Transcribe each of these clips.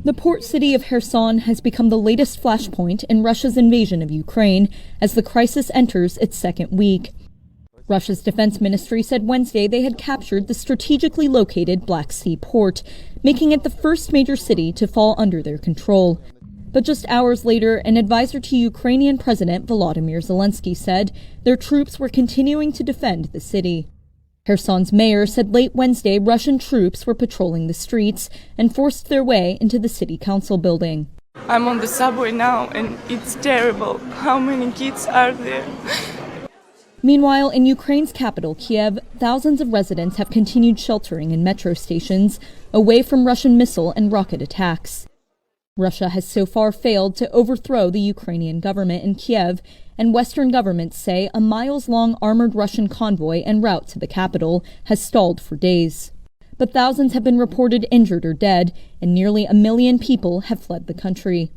The port city of Kherson has become the latest flashpoint in Russia's invasion of Ukraine as the crisis enters its second week. Russia's defense ministry said Wednesday they had captured the strategically located Black Sea port, making it the first major city to fall under their control. But just hours later, an advisor to Ukrainian President Volodymyr Zelensky said their troops were continuing to defend the city. Kherson's mayor said late Wednesday Russian troops were patrolling the streets and forced their way into the city council building. I'm on the subway now and it's terrible. How many kids are there? Meanwhile, in Ukraine's capital, Kiev, thousands of residents have continued sheltering in metro stations away from Russian missile and rocket attacks. Russia has so far failed to overthrow the Ukrainian government in Kiev, and Western governments say a miles-long armored Russian convoy en route to the capital has stalled for days. But thousands have been reported injured or dead, and nearly 1 million people have fled the country.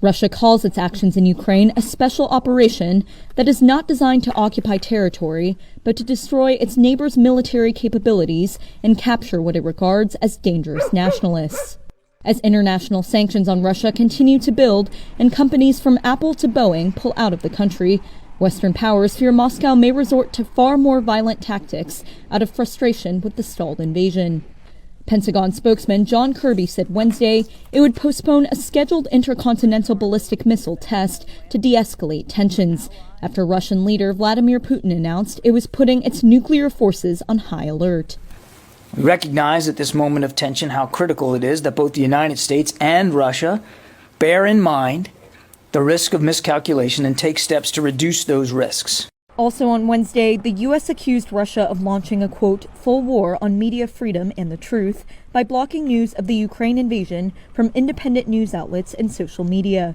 Russia calls its actions in Ukraine a special operation that is not designed to occupy territory, but to destroy its neighbors' military capabilities and capture what it regards as dangerous nationalists. As international sanctions on Russia continue to build and companies from Apple to Boeing pull out of the country, Western powers fear Moscow may resort to far more violent tactics out of frustration with the stalled invasion. Pentagon spokesman John Kirby said Wednesday it would postpone a scheduled intercontinental ballistic missile test to de-escalate tensions after Russian leader Vladimir Putin announced it was putting its nuclear forces on high alert. We recognize at this moment of tension how critical it is that both the United States and Russia bear in mind the risk of miscalculation and take steps to reduce those risks. Also on Wednesday, the U.S. accused Russia of launching a, quote, full war on media freedom and the truth by blocking news of the Ukraine invasion from independent news outlets and social media.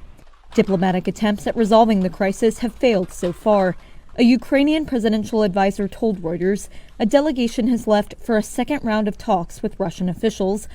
Diplomatic attempts at resolving the crisis have failed so far. A Ukrainian presidential advisor told Reuters a delegation has left for a second round of talks with Russian officials